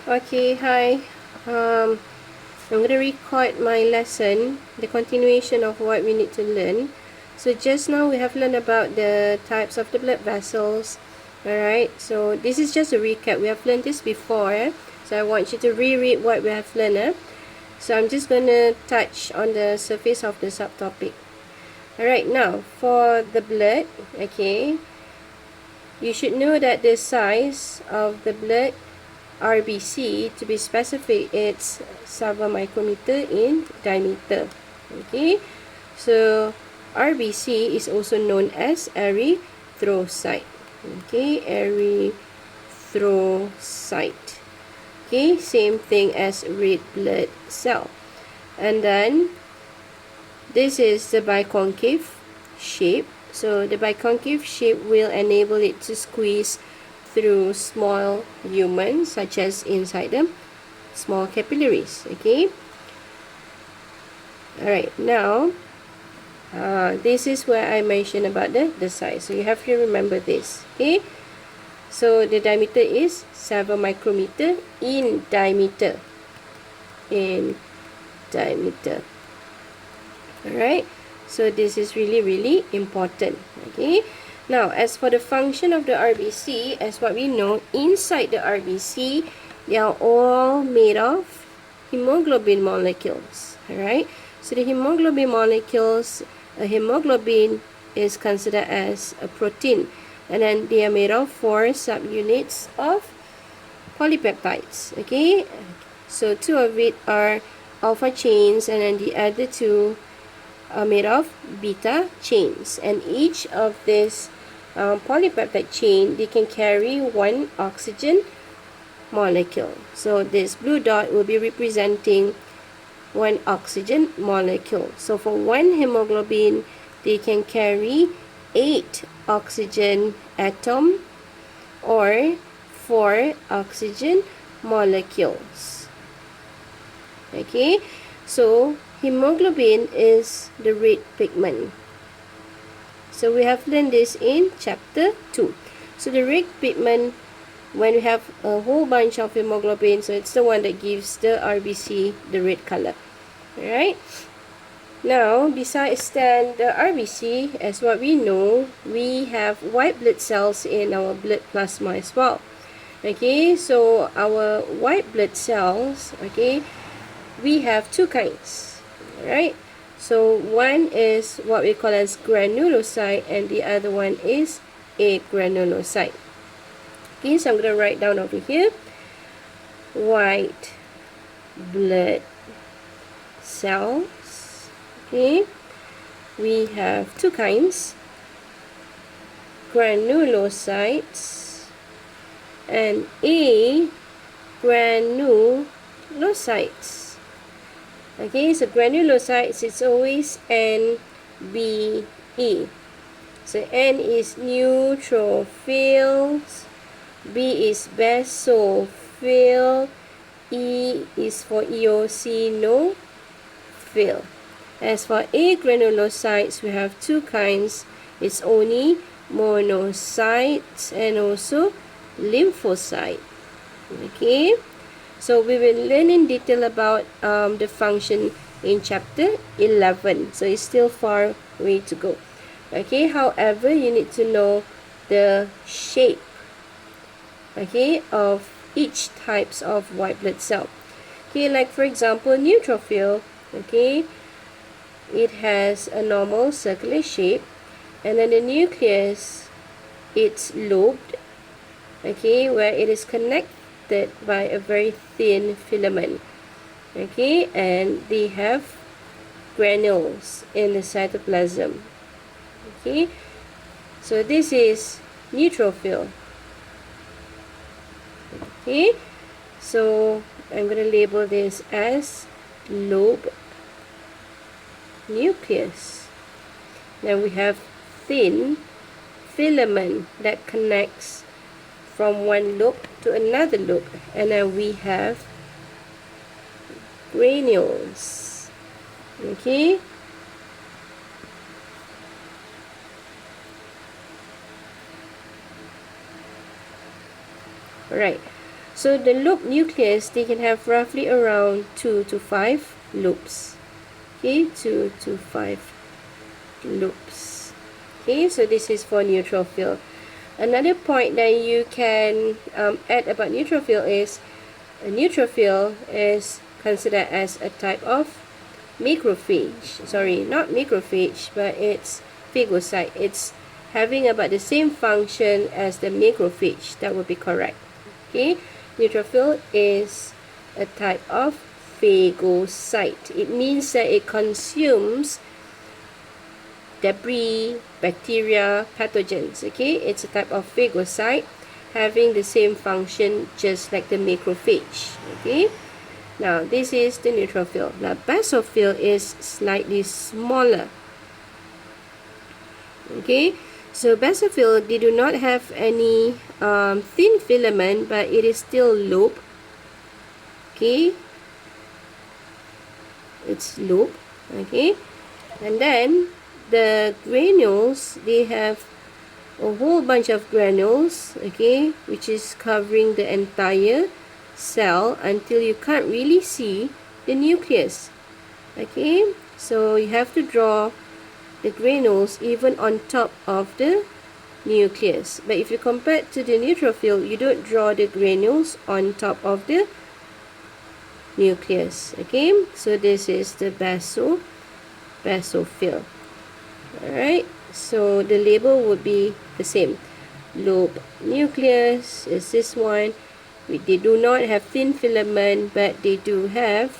Okay, hi. I'm going to record my lesson, the continuation of what we need to learn. So just now we have learned about the types of the blood vessels. Alright, so this is just a recap. We have learned this before. So I want you to reread what we have learned. So I'm just going to touch on the surface of the subtopic. Alright, now for the blood, okay, you should know that the size of the blood RBC, to be specific, it's several micrometer in diameter. Okay, so RBC is also known as erythrocyte. Okay, erythrocyte. Okay, same thing as red blood cell. And then this is the biconcave shape. So the biconcave shape will enable it to squeeze through small lumen, such as inside the small capillaries. Okay, alright, now this is where I mentioned about the size, so you have to remember this. Okay, so the diameter is 7 micrometer in diameter. Alright, so this is really important. Okay, now as for the function of the RBC, as what we know, inside the RBC they are all made of hemoglobin molecules. Alright, so the hemoglobin molecules, a hemoglobin is considered as a protein, and then they are made of 4 subunits of polypeptides. Okay, so 2 of it are alpha chains, and then the other 2 are made of beta chains, and each of this polypeptide chain, they can carry 1 oxygen molecule. So this blue dot will be representing 1 oxygen molecule. So for 1 hemoglobin, they can carry 8 oxygen atom or 4 oxygen molecules. Okay, so hemoglobin is the red pigment. So we have learned this in chapter 2. So the red pigment, when we have a whole bunch of hemoglobin, so it's the one that gives the RBC the red color. Alright, now besides then the RBC, as what we know, we have white blood cells in our blood plasma as well. Okay, so our white blood cells, okay, we have 2 kinds. Alright, so one is what we call as granulocyte, and the other one is a granulocyte. Okay, so I'm going to write down over here, white blood cells. Okay, we have 2 kinds, granulocytes and granulocytes. Okay, so granulocytes, it's always NBE. So N is neutrophils, B is basophil, E is for eosinophil. As for agranulocytes, we have 2 kinds. It's only monocytes and also lymphocyte. Okay, so we will learn in detail about the function in chapter 11. So it's still far way to go. Okay, however, you need to know the shape, okay, of each types of white blood cell. Okay, like for example, neutrophil, okay, it has a normal circular shape, and then the nucleus, it's lobed, okay, where it is connected by a very thin filament. Okay, and they have granules in the cytoplasm. Okay, so this is neutrophil. Okay, so I'm going to label this as lobe nucleus. Then we have thin filament that connects from one lobe to another lobe, and then we have granules. Okay, alright, So the loop nucleus, they can have roughly around 2 to 5 loops. Okay, 2 to 5 loops. Okay, so this is for neutrophil. Another point that you can add about neutrophil is a neutrophil is considered as a type of macrophage. Sorry, not macrophage, but it's phagocyte. It's having about the same function as the macrophage. That would be correct. Okay, neutrophil is a type of phagocyte. It means that it consumes debris, bacteria, pathogens. Okay, it's a type of phagocyte having the same function just like the macrophage. Okay, now this is the neutrophil. Now basophil is slightly smaller. Okay, so basophil, they do not have any thin filament, but it is still loop. Okay, it's loop. Okay, and then the granules, they have a whole bunch of granules, okay, which is covering the entire cell until you can't really see the nucleus. Okay, so you have to draw the granules even on top of the nucleus. But if you compare it to the neutrophil, you don't draw the granules on top of the nucleus. Okay, so this is the basophil. Alright, so the label would be the same. Loop nucleus is this one. They do not have thin filament, but they do have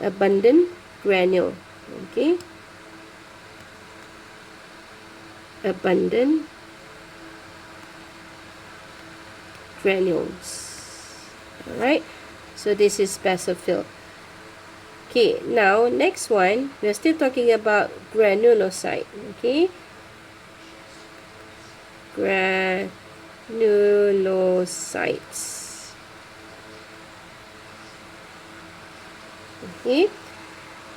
abundant granule. Okay, abundant granules. Alright, so this is basophil. Okay, now next one, we're still talking about granulocyte. Okay, granulocytes. Okay,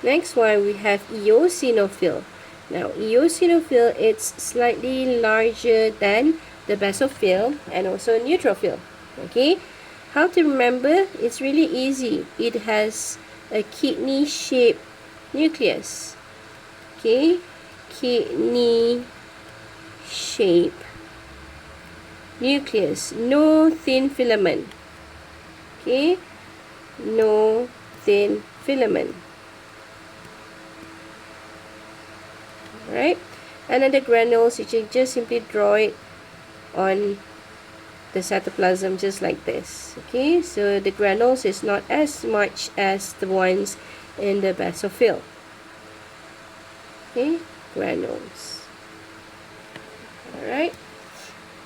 next one we have eosinophil. Now eosinophil, it's slightly larger than the basophil and also neutrophil. Okay, how to remember? It's really easy. It has a kidney-shaped nucleus. Okay, kidney-shaped nucleus, no thin filament. Okay, no thin filament. Alright, and then the granules, you can just simply draw it on the cytoplasm just like this. Okay, so the granules is not as much as the ones in the basophil. Okay, granules. Alright,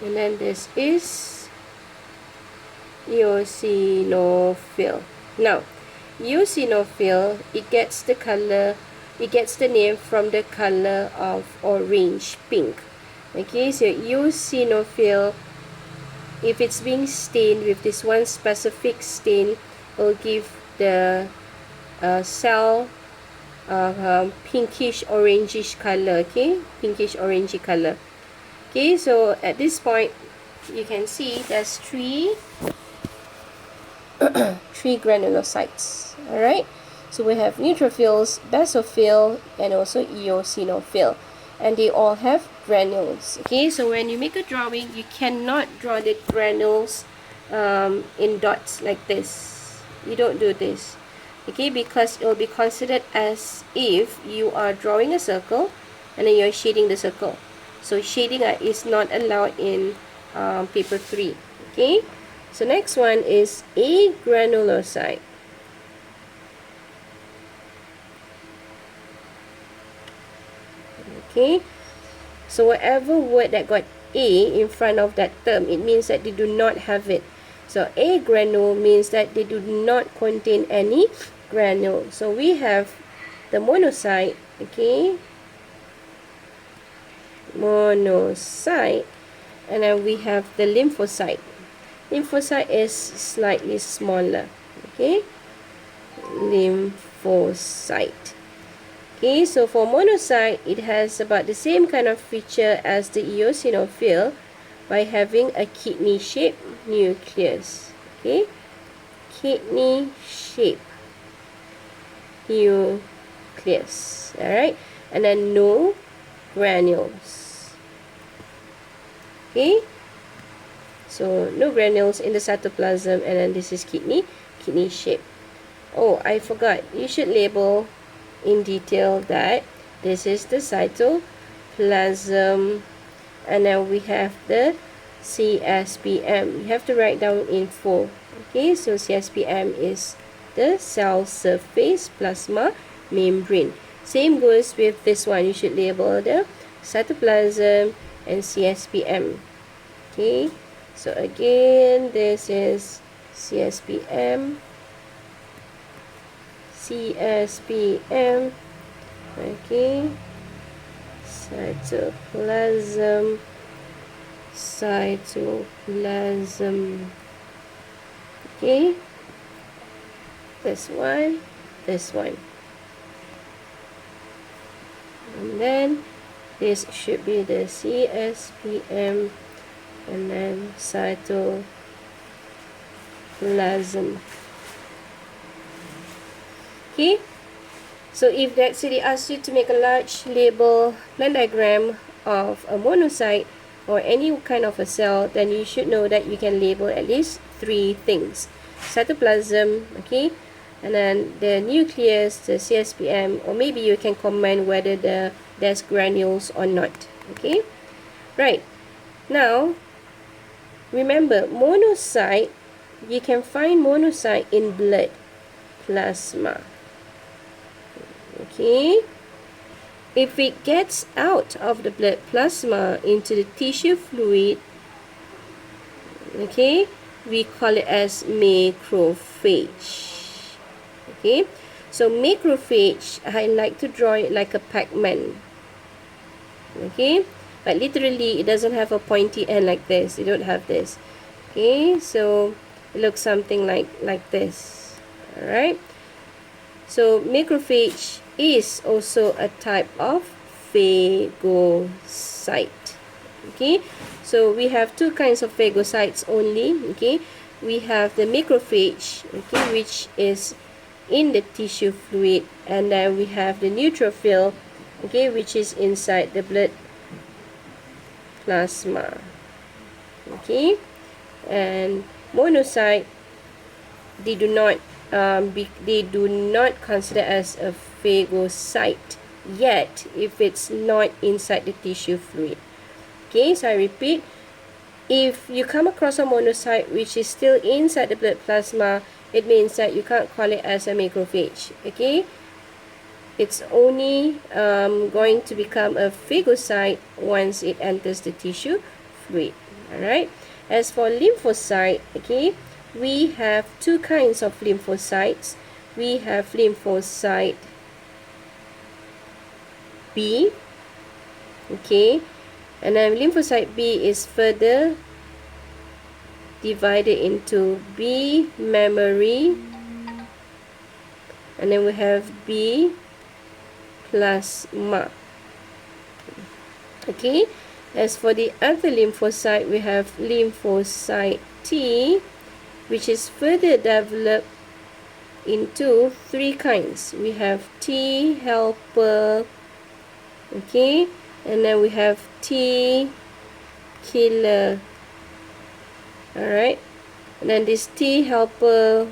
and then this is eosinophil. Now eosinophil, it gets the color, it gets the name from the color of orange pink. Okay, so eosinophil, if it's being stained with this one specific stain, will give the cell pinkish orangish color. Okay, pinkish orangey color. Okay, so at this point you can see there's three granulocytes. Alright, so we have neutrophils, basophil, and also eosinophil, and they all have granules. Okay, so when you make a drawing, you cannot draw the granules in dots like this. You don't do this. Okay, because it will be considered as if you are drawing a circle and then you're shading the circle. So shading is not allowed in paper 3. Okay, so next one is a granulocyte. Okay, so whatever word that got a in front of that term, it means that they do not have it. So a granule means that they do not contain any granule. So we have the monocyte. Okay, monocyte, and then we have the lymphocyte. Lymphocyte is slightly smaller. Okay, lymphocyte. Okay, so for monocyte, it has about the same kind of feature as the eosinophil by having a kidney-shaped nucleus. Okay, kidney shape nucleus. Alright, and then no granules. Okay, so no granules in the cytoplasm, and then this is kidney shape. Oh, I forgot, you should label in detail that this is the cytoplasm, and then we have the CSPM. You have to write down in full. Okay, so CSPM is the cell surface plasma membrane. Same goes with this one. You should label the cytoplasm and CSPM. Okay, so again, this is CSPM. Okay, cytoplasm, okay, this one, and then this should be the CSPM, and then cytoplasm. Okay, so if let's say they ask you to make a large label plant diagram of a monocyte or any kind of a cell, then you should know that you can label at least 3 things: cytoplasm, okay, and then the nucleus, the CSPM, or maybe you can comment whether there's granules or not. Okay, right, now remember, monocyte, you can find monocyte in blood plasma. Okay, if it gets out of the blood plasma into the tissue fluid, okay, we call it as macrophage. Okay, so macrophage, I like to draw it like a Pac-Man. Okay, but literally it doesn't have a pointy end like this. You don't have this. Okay, so it looks something like this. Alright, so macrophage is also a type of phagocyte. Okay, so we have 2 kinds of phagocytes only. Okay, we have the macrophage, okay, which is in the tissue fluid, and then we have the neutrophil, okay, which is inside the blood plasma. Okay, and monocyte, they do not consider as a phagocyte yet if it's not inside the tissue fluid. Okay, so I repeat, if you come across a monocyte which is still inside the blood plasma, it means that you can't call it as a macrophage. Okay, it's only going to become a phagocyte once it enters the tissue fluid. Alright, as for lymphocyte, okay, we have 2 kinds of lymphocytes. We have lymphocyte B, okay, and then lymphocyte B is further divided into B mammary, and then we have B plasma. Okay, as for the other lymphocyte, we have lymphocyte T, which is further developed into 3 kinds. We have T helper, okay, and then we have T killer. Alright, and then this T helper,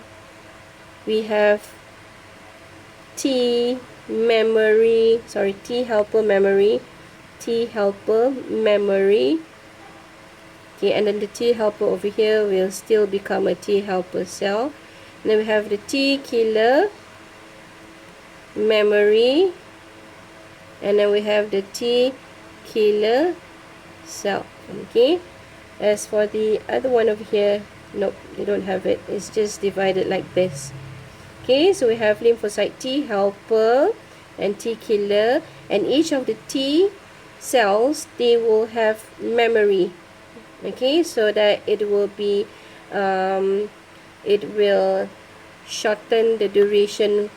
we have T helper memory, okay, and then the T helper over here will still become a T helper cell. And then we have the T killer memory, and then we have the T killer cell. Okay, as for the other one over here, nope, they don't have it. It's just divided like this. Okay, so we have lymphocyte T helper and T killer, and each of the T cells, they will have memory. Okay, so that it will be it will shorten the duration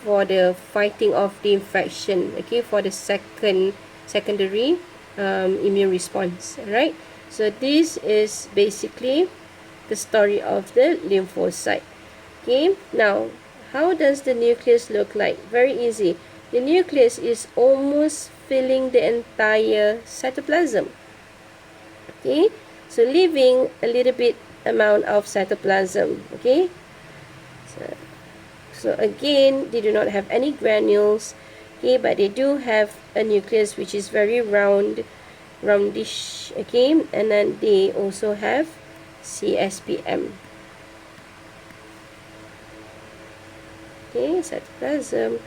for the fighting of the infection, okay, for the secondary immune response. Right, so this is basically the story of the lymphocyte. Okay, now how does the nucleus look like? Very easy. The nucleus is almost filling the entire cytoplasm. Okay, so leaving a little bit amount of cytoplasm. Okay, so again, they do not have any granules. Okay, but they do have a nucleus which is very roundish. Okay, and then they also have CSPM. Okay, cytoplasm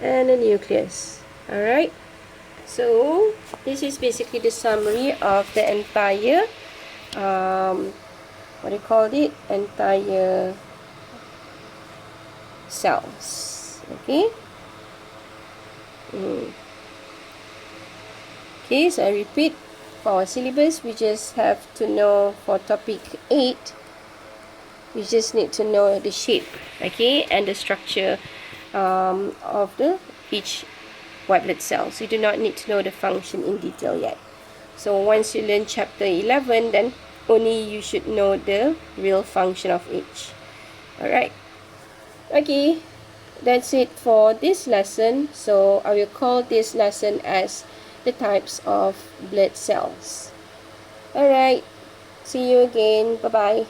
and a nucleus. Alright, so this is basically the summary of the entire what do you call it? Entire cells. Okay. Okay, so I repeat, for our syllabus, we just have to know for topic 8, we just need to know the shape, okay, and the structure of each white blood cell. So you do not need to know the function in detail yet. So once you learn chapter 11, then only you should know the real function of each. Alright. Okay, that's it for this lesson. So I will call this lesson as the types of blood cells. Alright, see you again. Bye-bye.